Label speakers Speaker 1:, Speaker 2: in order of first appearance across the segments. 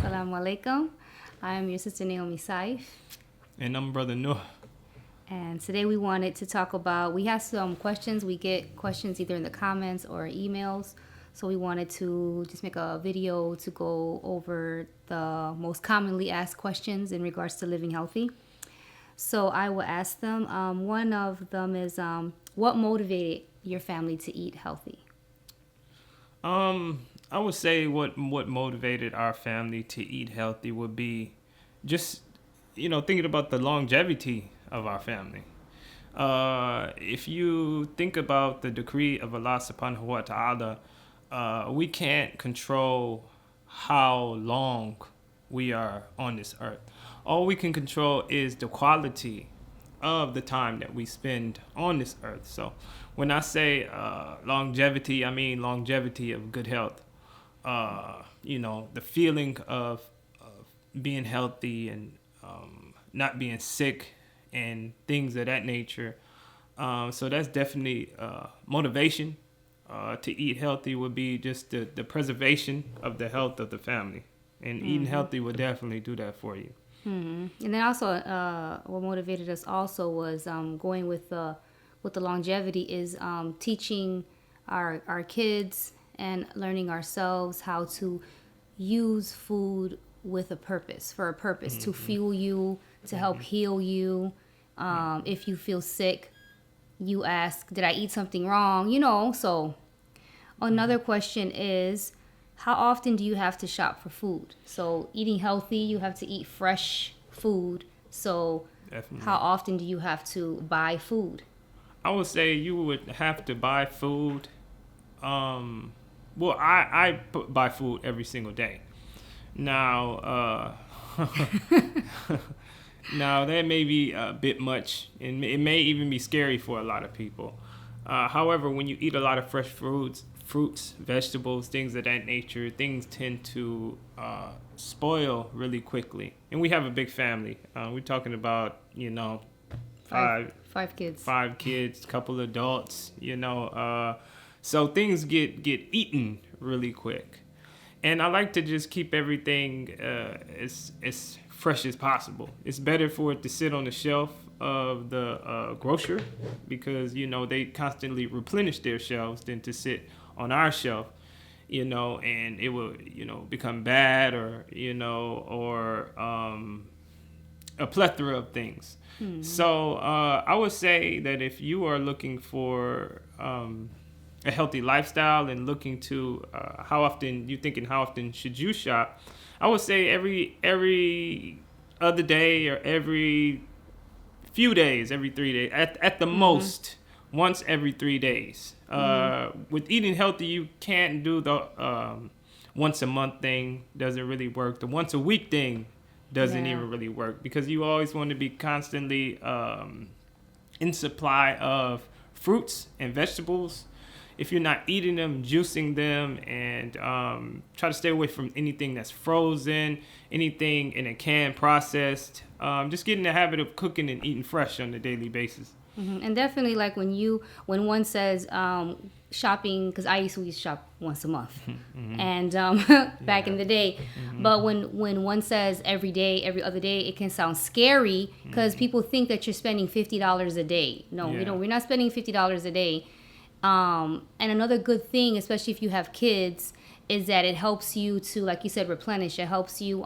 Speaker 1: Assalamu alaikum. I'm your sister Naomi Saif.
Speaker 2: And I'm Brother Noah.
Speaker 1: And today we wanted to talk about, we have some questions. We get questions either in the comments or emails. So we wanted to just make a video to go over the most commonly asked questions in regards to living healthy. So I will ask them. One of them is, what motivated your family to eat healthy?
Speaker 2: I would say what motivated our family to eat healthy would be just, thinking about the longevity of our family. If you think about the decree of Allah subhanahu wa ta'ala, we can't control how long we are on this earth. All we can control is the quality of the time that we spend on this earth. So when I say longevity, I mean longevity of good health. The feeling of being healthy and not being sick and things of that nature. So that's definitely motivation to eat healthy would be just the preservation of the health of the family. And eating healthy would definitely do that for you.
Speaker 1: Mm-hmm. And then also, what motivated us also was going with the longevity is teaching our kids and learning ourselves how to use food with a purpose, to fuel you, to help heal you. If you feel sick, you ask, did I eat something wrong? So another question is, how often do you have to shop for food? So eating healthy, you have to eat fresh food. So
Speaker 2: Definitely.
Speaker 1: How often do you have to buy food?
Speaker 2: I would say you would have to buy food. I buy food every single day. Now, now that may be a bit much, and it may even be scary for a lot of people. However, when you eat a lot of fresh fruits, vegetables, things of that nature, things tend to spoil really quickly. And we have a big family. We're talking about,
Speaker 1: Five kids.
Speaker 2: 5 kids, couple adults, so things get eaten really quick. And I like to just keep everything as fresh as possible. It's better for it to sit on the shelf of the grocer because, they constantly replenish their shelves than to sit on our shelf, and it will, become bad or a plethora of things. So I would say that if you are looking for a healthy lifestyle and looking to how often should you shop, I would say every other day or every few days, every 3 days, at the most once every 3 days. With eating healthy, you can't do the once a month thing. Doesn't really work. The once a week thing doesn't even really work because you always want to be constantly in supply of fruits and vegetables. If you're not eating them, juicing them, and try to stay away from anything that's frozen, anything in a can processed. Just get in the habit of cooking and eating fresh on a daily basis.
Speaker 1: Mm-hmm. And definitely, like when one says shopping, because I used to shop once a month, and back in the day. But when one says every day, every other day, it can sound scary because people think that you're spending $50 a day. No, we're not spending $50 a day. And another good thing, especially if you have kids, is that it helps you to, like you said, replenish. It helps you.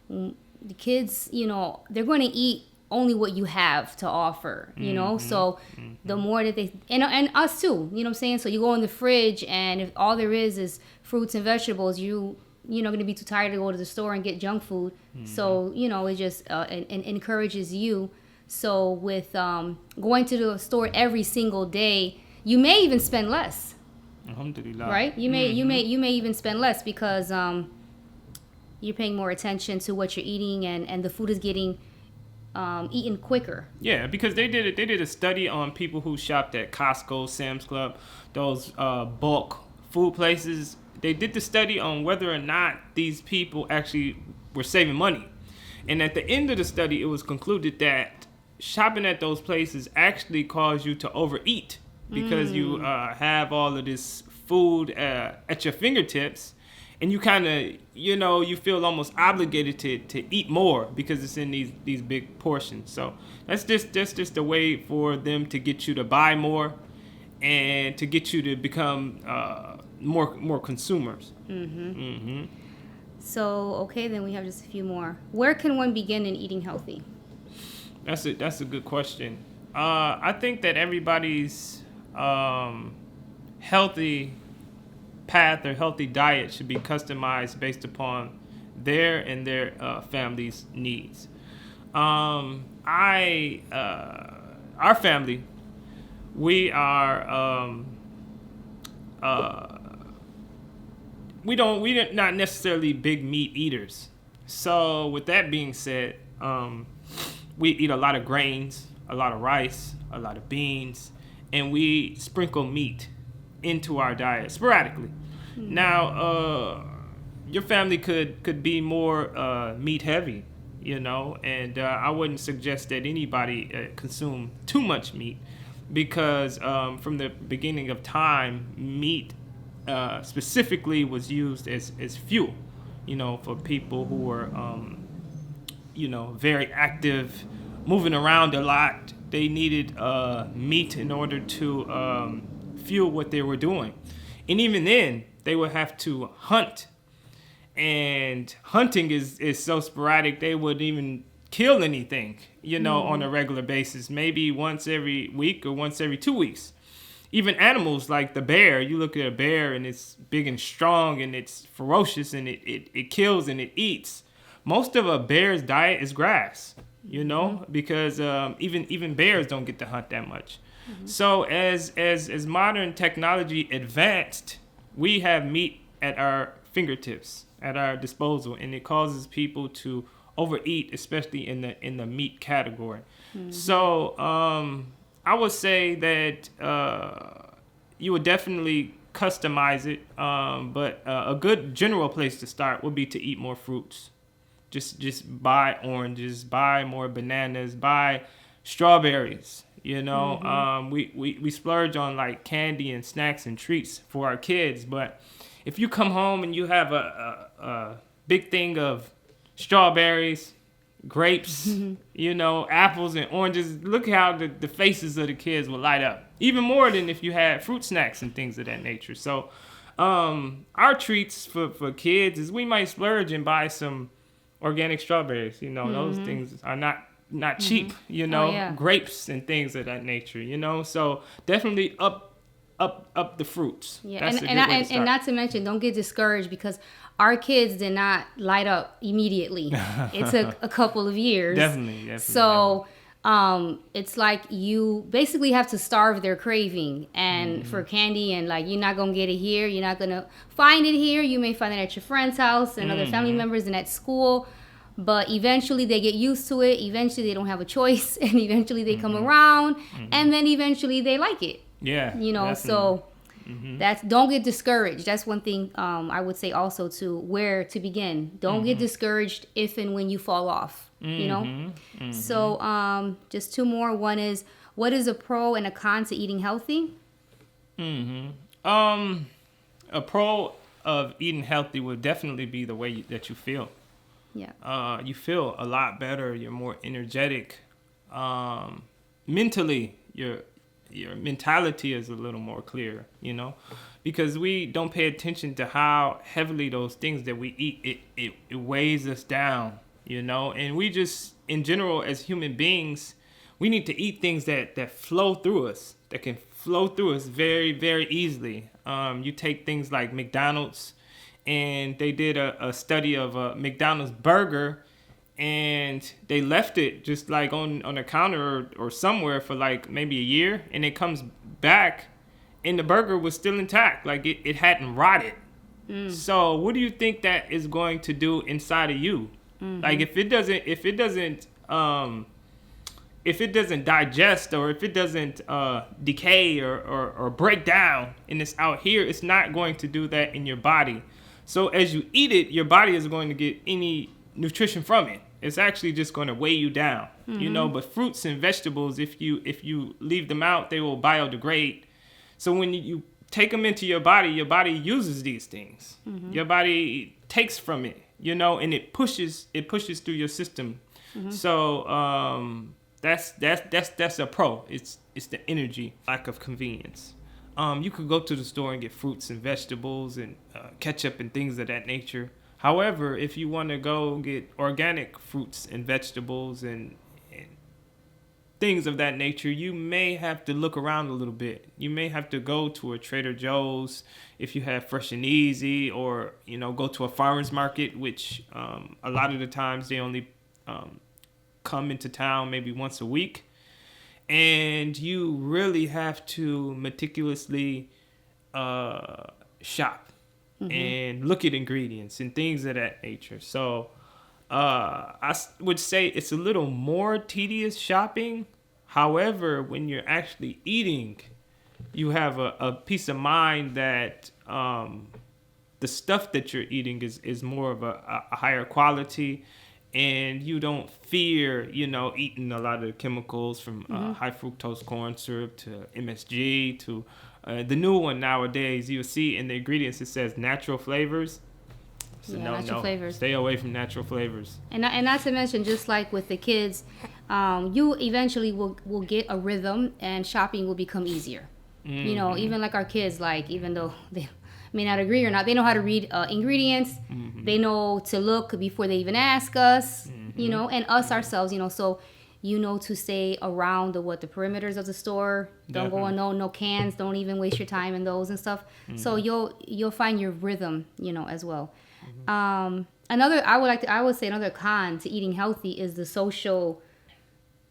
Speaker 1: The kids, they're going to eat only what you have to offer, so the more that they, and us too, you know what I'm saying? So you go in the fridge and if all there is fruits and vegetables, you're going to be too tired to go to the store and get junk food. So, it just it encourages you. So with going to the store every single day, you may even spend less.
Speaker 2: Alhamdulillah.
Speaker 1: Right? You may even spend less because you're paying more attention to what you're eating and the food is getting eaten quicker.
Speaker 2: Yeah, because they did a study on people who shopped at Costco, Sam's Club, those bulk food places. They did the study on whether or not these people actually were saving money. And at the end of the study, it was concluded that shopping at those places actually caused you to overeat because you have all of this food at your fingertips and you kind of, you feel almost obligated to eat more because it's in these big portions. So that's just a way for them to get you to buy more and to get you to become more consumers.
Speaker 1: So, okay, then we have just a few more. Where can one begin in eating healthy?
Speaker 2: That's a good question. I think that everybody's healthy path or healthy diet should be customized based upon their family's needs. Our family, we are we're not necessarily big meat eaters. So with that being said, we eat a lot of grains, a lot of rice, a lot of beans, and we sprinkle meat into our diet sporadically. Now, your family could be more meat heavy, and I wouldn't suggest that anybody consume too much meat because from the beginning of time, meat specifically was used as fuel, for people who were, very active, moving around a lot. They needed meat in order to fuel what they were doing. And even then, they would have to hunt. And hunting is so sporadic, they would even kill anything, on a regular basis, maybe once every week or once every 2 weeks. Even animals like the bear, you look at a bear and it's big and strong and it's ferocious and it kills and it eats. Most of a bear's diet is grass, because even bears don't get to hunt that much. So as modern technology advanced, we have meat at our fingertips, at our disposal, and it causes people to overeat, especially in the meat category. So I would say that you would definitely customize it, but a good general place to start would be to eat more fruits. Just buy oranges, buy more bananas, buy strawberries. We splurge on like candy and snacks and treats for our kids, but if you come home and you have a big thing of strawberries, grapes, apples and oranges, look how the faces of the kids will light up. Even more than if you had fruit snacks and things of that nature. So our treats for kids is we might splurge and buy some organic strawberries. Those things are not cheap, grapes and things of that nature, So definitely up the fruits.
Speaker 1: Yeah,
Speaker 2: That's
Speaker 1: and not to mention, don't get discouraged because our kids did not light up immediately. It took a couple of years.
Speaker 2: Definitely.
Speaker 1: So it's like you basically have to starve their craving and for candy, and like you're not gonna get it here. You're not gonna find it here. You may find it at your friend's house and other family members and at school. But eventually they get used to it. Eventually they don't have a choice, and eventually they come around, and then eventually they like it.
Speaker 2: Yeah.
Speaker 1: Definitely. So don't get discouraged. That's one thing I would say also to where to begin. Don't get discouraged if and when you fall off. So just two more. One is, what is a pro and a con to eating healthy?
Speaker 2: A pro of eating healthy would definitely be the way that you feel.
Speaker 1: Yeah.
Speaker 2: You feel a lot better. You're more energetic. Mentally, your mentality is a little more clear, because we don't pay attention to how heavily those things that we eat, it weighs us down, and we just, in general, as human beings, we need to eat things that flow through us, that can flow through us very, very easily. You take things like McDonald's, and they did a study of a McDonald's burger, and they left it just like on a counter or somewhere for like maybe a year, and it comes back and the burger was still intact, like it hadn't rotted. So what do you think that is going to do inside of you? Like if it doesn't digest, or if it doesn't decay or break down and it's out here, it's not going to do that in your body. So as you eat it, your body is going to get any nutrition from it. It's actually just going to weigh you down, But fruits and vegetables, if you leave them out, they will biodegrade. So when you take them into your body uses these things. Your body takes from it, and it pushes through your system. So that's a pro. It's the energy, lack of convenience. You could go to the store and get fruits and vegetables and ketchup and things of that nature. However, if you want to go get organic fruits and vegetables and things of that nature, you may have to look around a little bit. You may have to go to a Trader Joe's if you have Fresh and Easy, or go to a farmer's market, which a lot of the times they only come into town maybe once a week. And you really have to meticulously shop and look at ingredients and things of that nature. So I would say it's a little more tedious shopping. However, when you're actually eating, you have a peace of mind that the stuff that you're eating is more of a higher quality, and you don't fear, eating a lot of the chemicals from high fructose corn syrup to MSG to the new one nowadays. You'll see in the ingredients it says natural flavors. So
Speaker 1: natural flavors.
Speaker 2: Stay away from natural flavors.
Speaker 1: And not to mention, just like with the kids, you eventually will get a rhythm, and shopping will become easier. Even like our kids, even though they may not agree or not, they know how to read ingredients. They know to look before they even ask us. And us ourselves. So to stay around the perimeters of the store. Don't
Speaker 2: Definitely.
Speaker 1: go on no cans. Don't even waste your time in those and stuff. So you'll find your rhythm, as well. I would say another con to eating healthy is the social.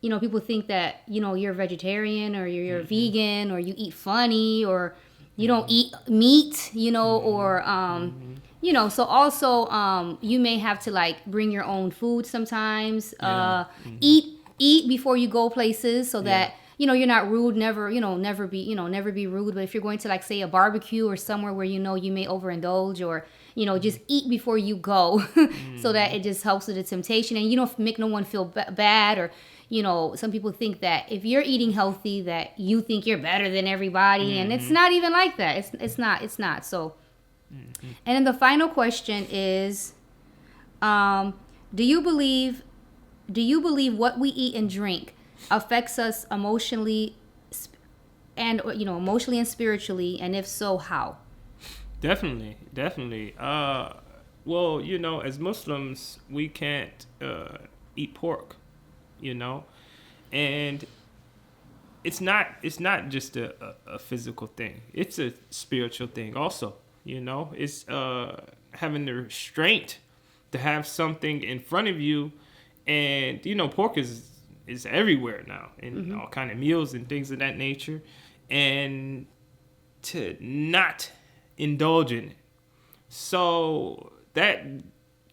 Speaker 1: People think that you're a vegetarian, or you're a vegan, or you eat funny, or you don't eat meat, or so also you may have to bring your own food sometimes. Eat before you go places, so that you're not rude. Never be rude. But if you're going to say a barbecue or somewhere where you may overindulge, or just eat before you go, so that it just helps with the temptation, and you don't make no one feel bad. Or some people think that if you're eating healthy, that you think you're better than everybody, and it's not even like that. It's not. So, and then the final question is, do you believe what we eat and drink affects us emotionally and spiritually, and if so, how?
Speaker 2: Definitely. Well, as Muslims, we can't eat pork, and it's not just a physical thing. It's a spiritual thing also. It's having the restraint to have something in front of you, and pork is everywhere now in all kind of meals and things of that nature, and to not indulge in it. So that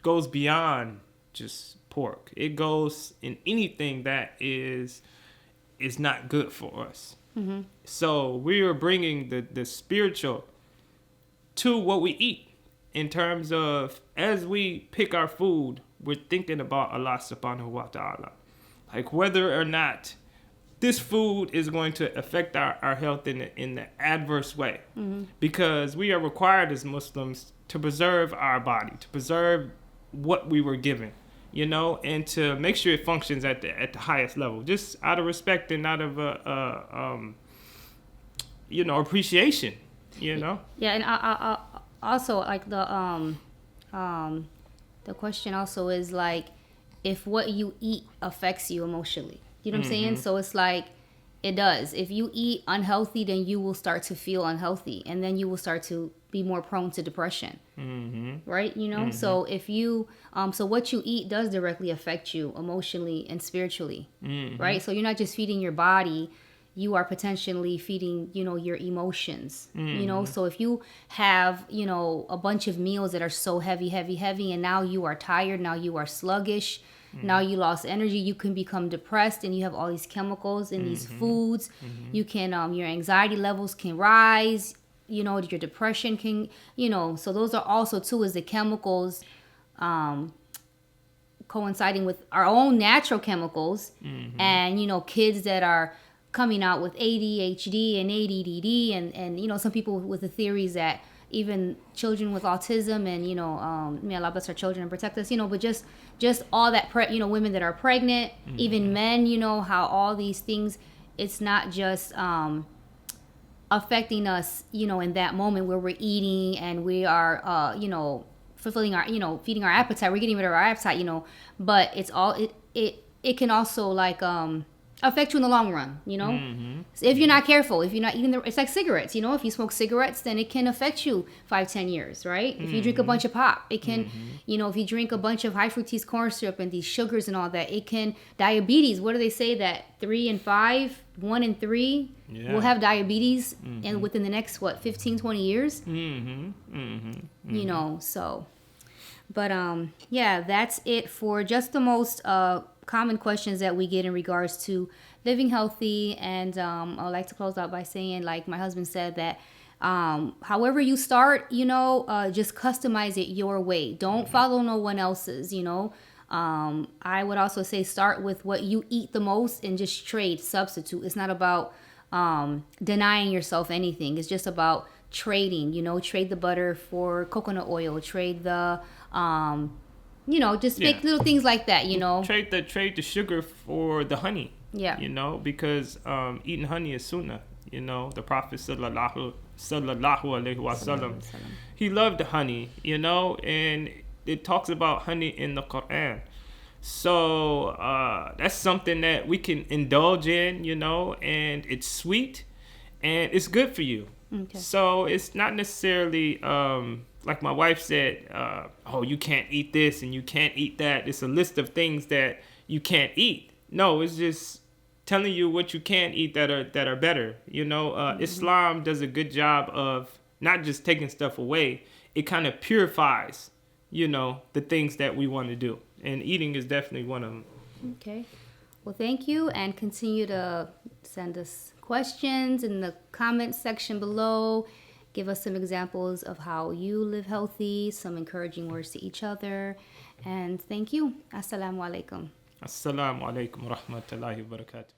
Speaker 2: goes beyond just pork. It goes in anything that is not good for us. So we are bringing the spiritual to what we eat, in terms of, as we pick our food, we're thinking about Allah subhanahu wa ta'ala. Whether or not this food is going to affect our health in the adverse way. Because we are required as Muslims to preserve our body, to preserve what we were given, and to make sure it functions at the highest level, just out of respect and out of appreciation, Yeah,
Speaker 1: and I also the question also is if what you eat affects you emotionally. You know what I'm saying? So it's it does. If you eat unhealthy, then you will start to feel unhealthy, and then you will start to be more prone to depression. Right? So if you, so what you eat does directly affect you emotionally and spiritually. Right? So you're not just feeding your body, you are potentially feeding, your emotions. So if you have, a bunch of meals that are so heavy, and now you are tired, now you are sluggish, now you lost energy, you can become depressed, and you have all these chemicals in these foods. You can, your anxiety levels can rise, your depression can, so those are also too, is the chemicals coinciding with our own natural chemicals. And, kids that are coming out with ADHD and ADDD, and you know, some people with the theories that even children with autism, and you know, may Allah bless our children and protect us, you know, but just all that, you know, women that are pregnant, even men, you know, how all these things, it's not just affecting us, you know, in that moment where we're eating and we are, you know, fulfilling our, you know, feeding our appetite, we're getting rid of our appetite, you know, but it's all, it can also like, affect you in the long run, you know. So if you're not careful, if you're not eating it's like cigarettes, you know. If you smoke cigarettes, then it can affect you 5-10 years, right? If you drink a bunch of pop, it can, you know, if you drink a bunch of high fructose corn syrup and these sugars and all that, it can, diabetes, what do they say, that 3 in 5, 1 in 3 will have diabetes and within the next 15-20 years, you know. So but yeah, that's it for just the most common questions that we get in regards to living healthy. And I'd like to close out by saying, like my husband said, that however you start, you know, just customize it your way. Don't follow no one else's, you know. I would also say start with what you eat the most and just substitute. It's not about denying yourself anything. It's just about trading, you know, trade the butter for coconut oil, trade the you know, just make little things like that, you know.
Speaker 2: Trade the sugar for the honey.
Speaker 1: Yeah.
Speaker 2: You know, because eating honey is sunnah. You know, the Prophet sallallahu alaihi wasallam, he loved honey. You know, and it talks about honey in the Quran. So that's something that we can indulge in. You know, and it's sweet, and it's good for you.
Speaker 1: Okay.
Speaker 2: So it's not necessarily like my wife said, oh, you can't eat this and you can't eat that. It's a list of things that you can't eat. No, it's just telling you what you can eat that are better. You know, Islam does a good job of not just taking stuff away. It kind of purifies, you know, the things that we want to do. And eating is definitely one of them.
Speaker 1: Okay. Well, thank you, and continue to send us questions in the comment section below. Give us some examples of how you live healthy, some encouraging words to each other. And thank you. Assalamu alaikum.
Speaker 2: Assalamu alaikum wa rahmatullahi wa barakatuh.